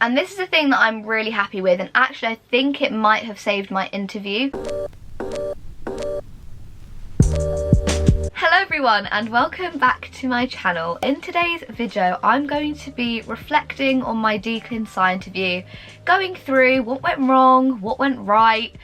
And this is a thing that I'm really happy with, and actually I think it might have saved my interview. Hello everyone and welcome back to my channel. In today's video I'm going to be reflecting on my decline Psy interview, going through what went wrong, what went right,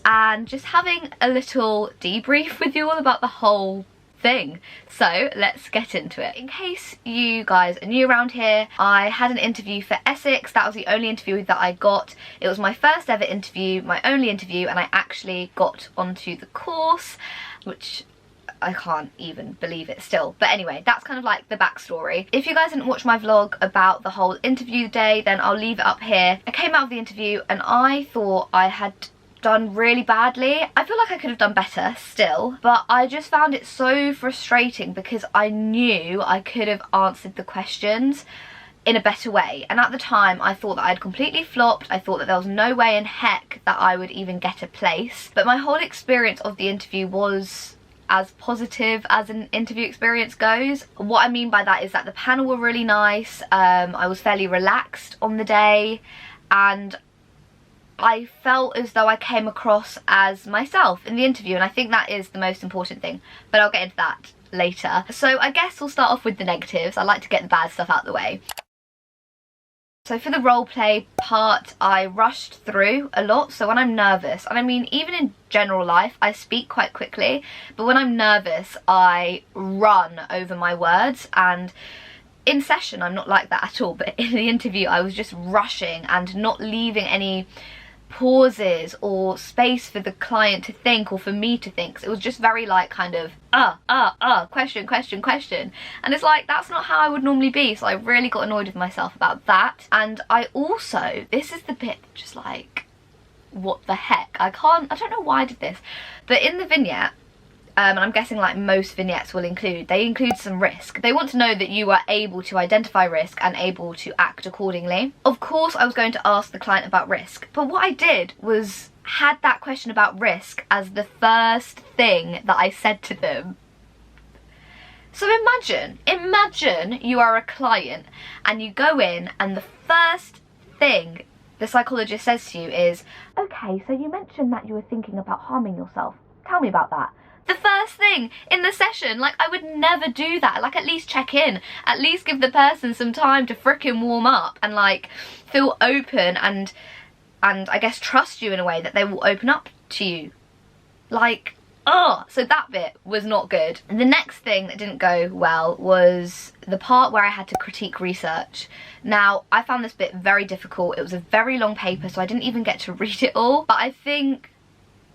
and just having a little debrief with you all about the whole thing. So let's get into it. In case you guys are new around here, I had an interview for Essex. That was the only interview that I got. It was my first ever interview, my only interview, and I actually got onto the course, which I can't even believe it still. But anyway, that's kind of like the backstory. If you guys didn't watch my vlog about the whole interview day, then I'll leave it up here. I came out of the interview and I thought I had done really badly. I feel like I could have done better still, but I just found it so frustrating because I knew I could have answered the questions in a better way, and at the time I thought that I'd completely flopped. I thought that there was no way in heck that I would even get a place, but my whole experience of the interview was as positive as an interview experience goes. What I mean by that is that the panel were really nice. I was fairly relaxed on the day and I felt as though I came across as myself in the interview, and I think that is the most important thing, but I'll get into that later. So I guess we'll start off with the negatives. I like to get the bad stuff out of the way. So for the role play part, I rushed through a lot. So when I'm nervous, and I mean even in general life, I speak quite quickly, but when I'm nervous, I run over my words, and in session I'm not like that at all, but in the interview I was just rushing and not leaving any pauses or space for the client to think or for me to think. So it was just very like kind of question, and it's like that's not how I would normally be. So I really got annoyed with myself about that. And I also, this is the bit just like, what the heck, I don't know why I did this, but in the vignette, and I'm guessing like most vignettes will include, they include some risk. They want to know that you are able to identify risk and able to act accordingly. Of course I was going to ask the client about risk, but what I did was had that question about risk as the first thing that I said to them. So imagine you are a client and you go in and the first thing the psychologist says to you is, okay, so you mentioned that you were thinking about harming yourself. Tell me about that. The first thing in the session. Like, I would never do that. Like, at least check in, at least give the person some time to frickin' warm up and like feel open and I guess trust you in a way that they will open up to you. Like, so that bit was not good. And the next thing that didn't go well was the part where I had to critique research. Now, I found this bit very difficult. It was a very long paper, so I didn't even get to read it all, but I think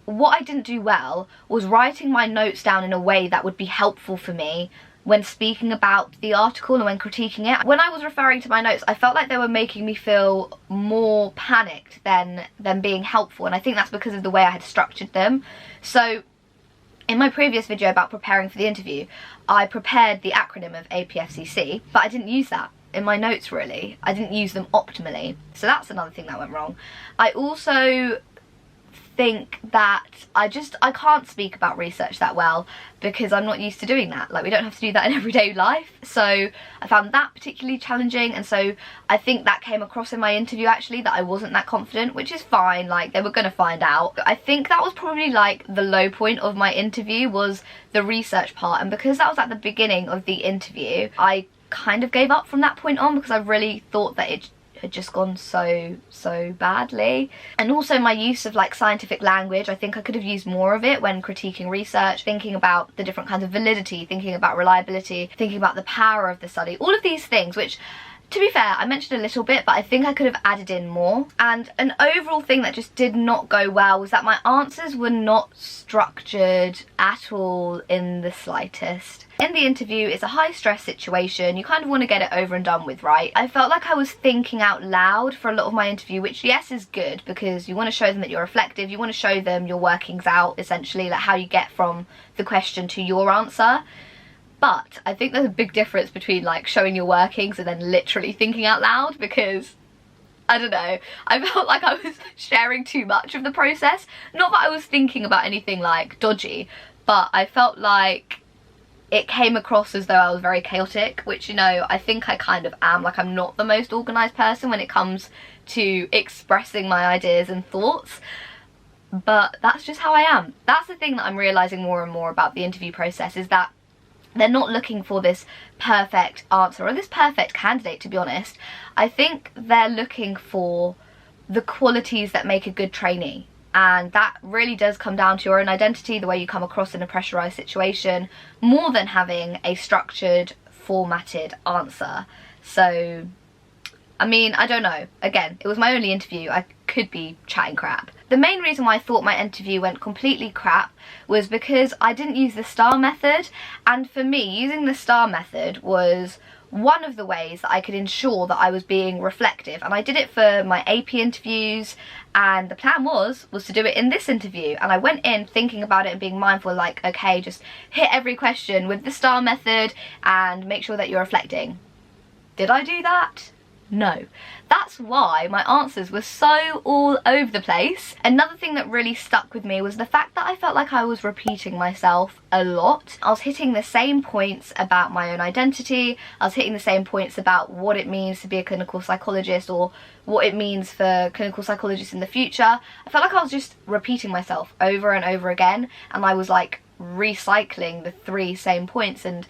what I didn't do well was writing my notes down in a way that would be helpful for me when speaking about the article and when critiquing it. When I was referring to my notes, I felt like they were making me feel more panicked than being helpful, and I think that's because of the way I had structured them. So in my previous video about preparing for the interview, I prepared the acronym of APFCC, but I didn't use that in my notes really. I didn't use them optimally. So that's another thing that went wrong. I also think that I can't speak about research that well because I'm not used to doing that. Like, we don't have to do that in everyday life. So I found that particularly challenging, and so I think that came across in my interview actually, that I wasn't that confident, which is fine. Like, they were gonna find out. I think that was probably like the low point of my interview, was the research part, and because that was at the beginning of the interview, I kind of gave up from that point on because I really thought that it had just gone so badly. And also my use of like scientific language, I think I could have used more of it when critiquing research, thinking about the different kinds of validity, thinking about reliability, thinking about the power of the study, all of these things, which, to be fair, I mentioned a little bit, but I think I could have added in more. And an overall thing that just did not go well was that my answers were not structured at all in the slightest. In the interview, it's a high stress situation. You kind of want to get it over and done with, right? I felt like I was thinking out loud for a lot of my interview, which yes is good because you want to show them that you're reflective. You want to show them your workings out, essentially, like how you get from the question to your answer. But I think there's a big difference between like showing your workings and then literally thinking out loud, because I don't know, I felt like I was sharing too much of the process. Not that I was thinking about anything like dodgy, but I felt like it came across as though I was very chaotic, which, you know, I think I kind of am. Like, I'm not the most organised person when it comes to expressing my ideas and thoughts, but that's just how I am. That's the thing that I'm realising more and more about the interview process, is that they're not looking for this perfect answer or this perfect candidate, to be honest. I think they're looking for the qualities that make a good trainee. And that really does come down to your own identity, the way you come across in a pressurised situation, more than having a structured, formatted answer. So, I mean, I don't know. Again, it was my only interview. I could be chatting crap. The main reason why I thought my interview went completely crap was because I didn't use the STAR method. And for me, using the STAR method was one of the ways that I could ensure that I was being reflective, and I did it for my AP interviews, and the plan was to do it in this interview. And I went in thinking about it and being mindful, like, okay, just hit every question with the STAR method and make sure that you're reflecting. Did I do that? No. That's why my answers were so all over the place. Another thing that really stuck with me was the fact that I felt like I was repeating myself a lot. I was hitting the same points about my own identity. I was hitting the same points about what it means to be a clinical psychologist, or what it means for clinical psychologists in the future. I felt like I was just repeating myself over and over again, and I was like recycling the 3 same points, and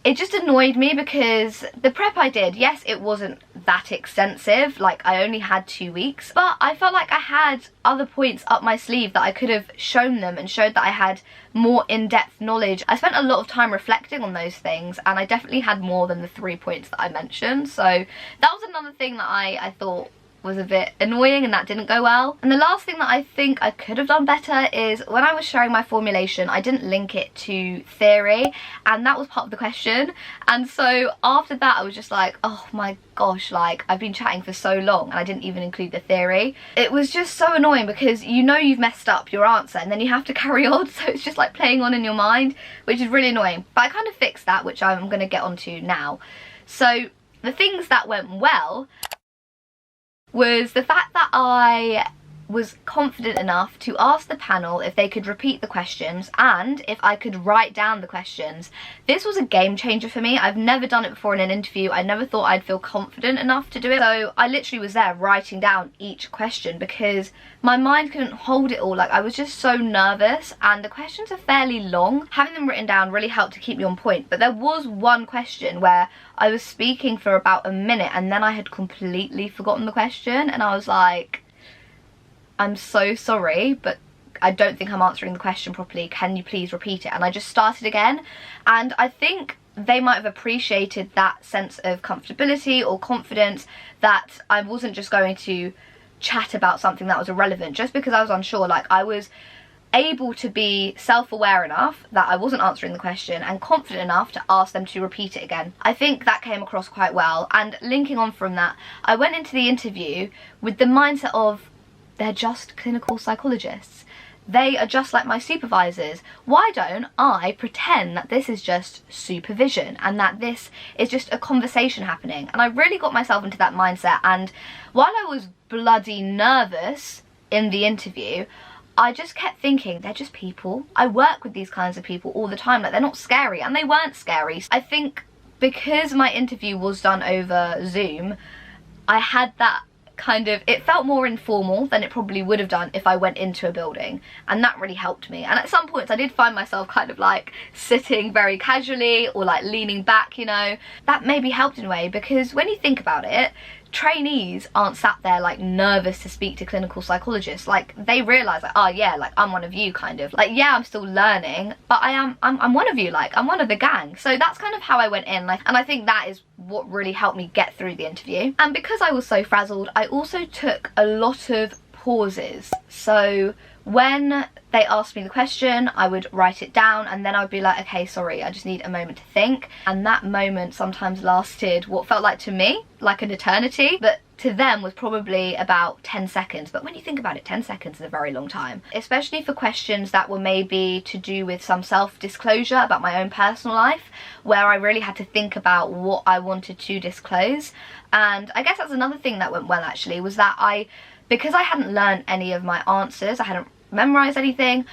it just annoyed me because the prep I did, yes, it wasn't that extensive, like I only had 2 weeks, but I felt like I had other points up my sleeve that I could have shown them and showed that I had more in-depth knowledge. I spent a lot of time reflecting on those things, and I definitely had more than the 3 points that I mentioned. So that was another thing that I thought was a bit annoying, and that didn't go well. And the last thing that I think I could have done better is when I was sharing my formulation, I didn't link it to theory, and that was part of the question. And so after that I was just like, oh my gosh, like I've been chatting for so long and I didn't even include the theory. It was just so annoying because you know you've messed up your answer and then you have to carry on, so it's just like playing on in your mind, which is really annoying. But I kind of fixed that, which I'm going to get onto now. So the things that went well was the fact that I was confident enough to ask the panel if they could repeat the questions and if I could write down the questions. This was a game changer for me. I've never done it before in an interview. I never thought I'd feel confident enough to do it. So I literally was there writing down each question because my mind couldn't hold it all. Like, I was just so nervous, and the questions are fairly long. Having them written down really helped to keep me on point. But there was one question where I was speaking for about a minute and then I had completely forgotten the question, and I was like, I'm so sorry, but I don't think I'm answering the question properly. Can you please repeat it? And I just started again. And I think they might have appreciated that sense of comfortability or confidence, that I wasn't just going to chat about something that was irrelevant just because I was unsure. Like, I was able to be self-aware enough that I wasn't answering the question and confident enough to ask them to repeat it again. I think that came across quite well. And linking on from that, I went into the interview with the mindset of, they're just clinical psychologists. They are just like my supervisors. Why don't I pretend that this is just supervision and that this is just a conversation happening? And I really got myself into that mindset. And while I was bloody nervous in the interview, I just kept thinking, they're just people. I work with these kinds of people all the time. Like, they're not scary, and they weren't scary. I think because my interview was done over Zoom, I had that kind of, it felt more informal than it probably would have done if I went into a building, and that really helped me. And at some points I did find myself kind of like sitting very casually or like leaning back, you know. That maybe helped in a way, because when you think about it, trainees aren't sat there like nervous to speak to clinical psychologists. Like, they realise like, oh yeah, like I'm one of you, kind of. Like, yeah, I'm still learning, but I'm one of you, like I'm one of the gang. So that's kind of how I went in, like, and I think that is what really helped me get through the interview. And because I was so frazzled, I also took a lot of pauses. So when they asked me the question, I would write it down, and then I would be like, okay, sorry, I just need a moment to think. And that moment sometimes lasted what felt like to me like an eternity, but to them was probably about 10 seconds. But when you think about it, 10 seconds is a very long time, especially for questions that were maybe to do with some self-disclosure about my own personal life, where I really had to think about what I wanted to disclose. And I guess that's another thing that went well, actually, was that because I hadn't learned any of my answers, I hadn't memorized anything,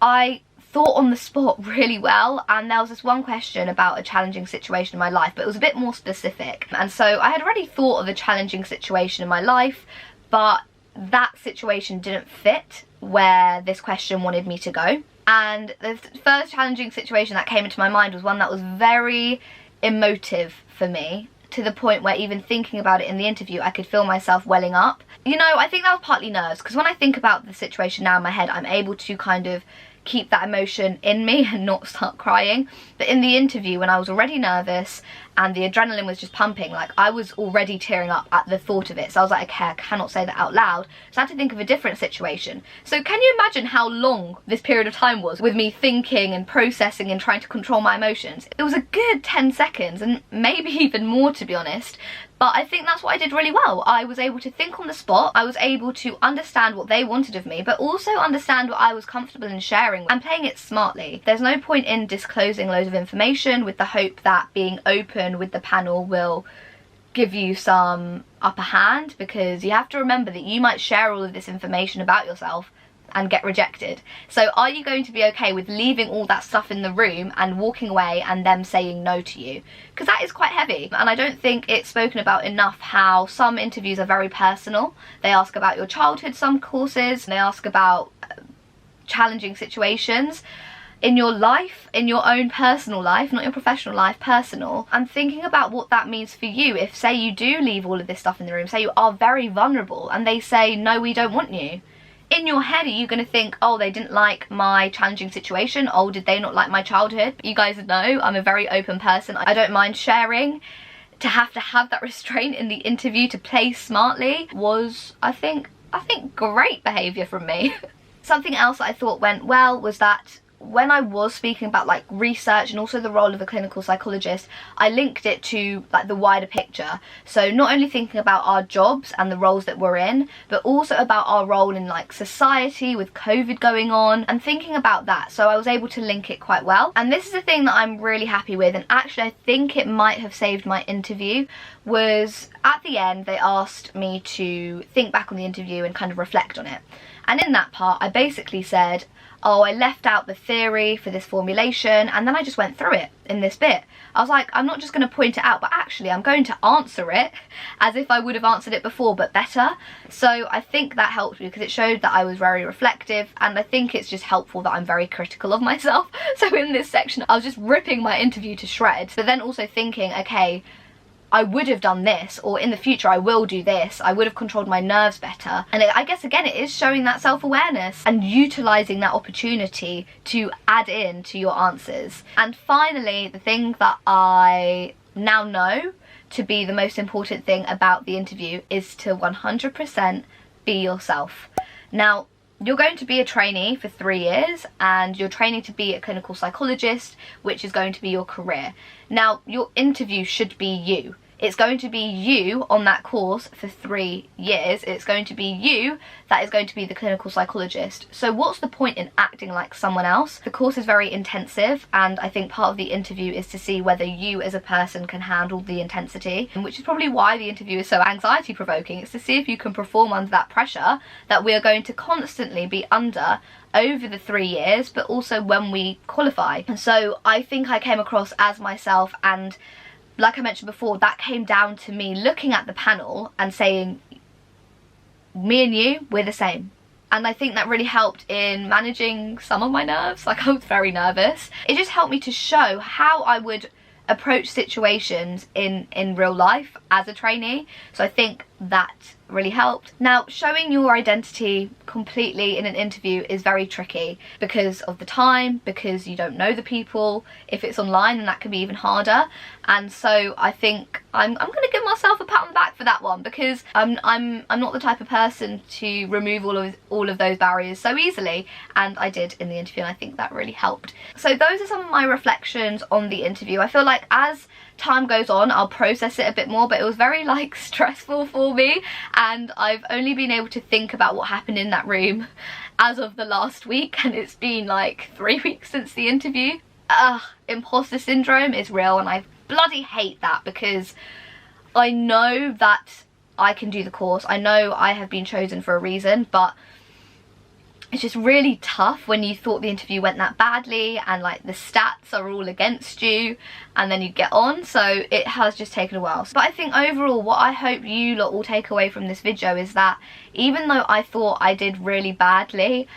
I thought on the spot really well, and there was this one question about a challenging situation in my life, but it was a bit more specific. And so I had already thought of a challenging situation in my life, but that situation didn't fit where this question wanted me to go. And the first challenging situation that came into my mind was one that was very emotive for me, to the point where even thinking about it in the interview, I could feel myself welling up. You know, I think that was partly nerves, because when I think about the situation now in my head, I'm able to kind of keep that emotion in me and not start crying. But in the interview, when I was already nervous and the adrenaline was just pumping, like, I was already tearing up at the thought of it. So I was like, okay, I cannot say that out loud. So I had to think of a different situation. So can you imagine how long this period of time was with me thinking and processing and trying to control my emotions? It was a good 10 seconds, and maybe even more, to be honest. But I think that's what I did really well. I was able to think on the spot. I was able to understand what they wanted of me, but also understand what I was comfortable in sharing and playing it smartly. There's no point in disclosing loads of information with the hope that being open with the panel will give you some upper hand, because you have to remember that you might share all of this information about yourself and get rejected. So are you going to be okay with leaving all that stuff in the room and walking away and them saying no to you? Because that is quite heavy, and I don't think it's spoken about enough how some interviews are very personal. They ask about your childhood, some courses, they ask about challenging situations in your life, in your own personal life, not your professional life, personal. And thinking about what that means for you if, say, you do leave all of this stuff in the room, say you are very vulnerable and they say, no, we don't want you. In your head, are you going to think, oh, they didn't like my challenging situation? Oh, did they not like my childhood? You guys know I'm a very open person. I don't mind sharing. To have that restraint in the interview to play smartly was, I think great behaviour from me. Something else that I thought went well was that when I was speaking about like research and also the role of a clinical psychologist, I linked it to like the wider picture. So not only thinking about our jobs and the roles that we're in, but also about our role in like society with COVID going on, and thinking about that. So I was able to link it quite well. And this is the thing that I'm really happy with, and actually I think it might have saved my interview, was at the end they asked me to think back on the interview and kind of reflect on it. And in that part I basically said, oh, I left out the theory for this formulation, and then I just went through it in this bit. I was like, I'm not just going to point it out, but actually I'm going to answer it as if I would have answered it before, but better. So I think that helped me because it showed that I was very reflective, and I think it's just helpful that I'm very critical of myself. So in this section I was just ripping my interview to shreds, but then also thinking, okay, I would have done this, or in the future I will do this, I would have controlled my nerves better. And I guess again it is showing that self-awareness and utilising that opportunity to add in to your answers. And finally, the thing that I now know to be the most important thing about the interview is to 100% be yourself. Now, you're going to be a trainee for 3 years, and you're training to be a clinical psychologist, which is going to be your career. Now, your interview should be you. It's going to be you on that course for 3 years. It's going to be you that is going to be the clinical psychologist. So what's the point in acting like someone else? The course is very intensive, and I think part of the interview is to see whether you as a person can handle the intensity, which is probably why the interview is so anxiety provoking. It's to see if you can perform under that pressure that we are going to constantly be under over the 3 years, but also when we qualify. And so I think I came across as myself, and like I mentioned before, that came down to me looking at the panel and saying, me and you, we're the same. And I think that really helped in managing some of my nerves. Like, I was very nervous. It just helped me to show how I would approach situations in real life as a trainee. So I think that really helped. Now, showing your identity completely in an interview is very tricky because of the time, because you don't know the people. If it's online, then that can be even harder. And so I think I'm going to give myself a pat on the back for that one, because I'm not the type of person to remove all of those barriers so easily, and I did in the interview, and I think that really helped. So those are some of my reflections on the interview. I feel like as time goes on I'll process it a bit more, but it was very like stressful for me, and I've only been able to think about what happened in that room as of the last week, and it's been like 3 weeks since the interview. Imposter syndrome is real, and I bloody hate that, because I know that I can do the course. I know I have been chosen for a reason, but it's just really tough when you thought the interview went that badly and like the stats are all against you, and then you get on. So it has just taken a while. But I think overall what I hope you lot will take away from this video is that even though I thought I did really badly,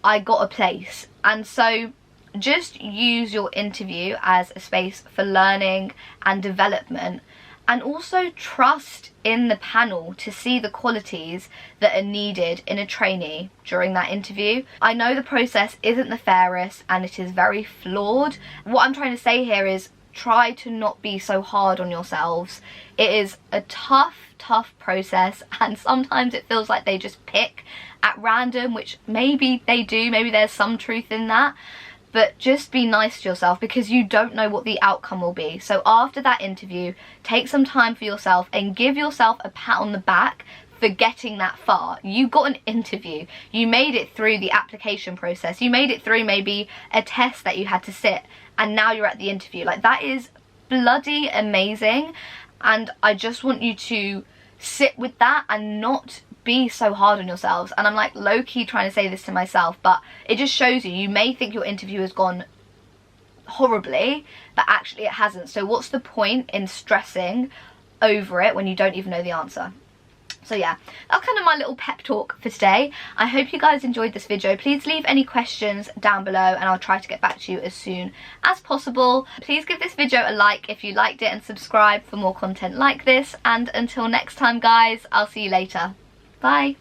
I got a place. And so just use your interview as a space for learning and development, and also trust in the panel to see the qualities that are needed in a trainee during that interview. I know the process isn't the fairest and it is very flawed. What I'm trying to say here is try to not be so hard on yourselves. It is a tough process, and sometimes it feels like they just pick at random, which maybe they do, maybe there's some truth in that. But just be nice to yourself, because you don't know what the outcome will be. So after that interview, take some time for yourself and give yourself a pat on the back for getting that far. You got an interview. You made it through the application process. You made it through maybe a test that you had to sit, and now you're at the interview. Like, that is bloody amazing. And I just want you to sit with that and not be so hard on yourselves. And I'm like low-key trying to say this to myself, but it just shows you may think your interview has gone horribly, but actually it hasn't. So what's the point in stressing over it when you don't even know the answer? So yeah, that's kind of my little pep talk for today. I hope you guys enjoyed this video. Please leave any questions down below and I'll try to get back to you as soon as possible. Please give this video a like if you liked it and subscribe for more content like this. And until next time guys, I'll see you later. Bye.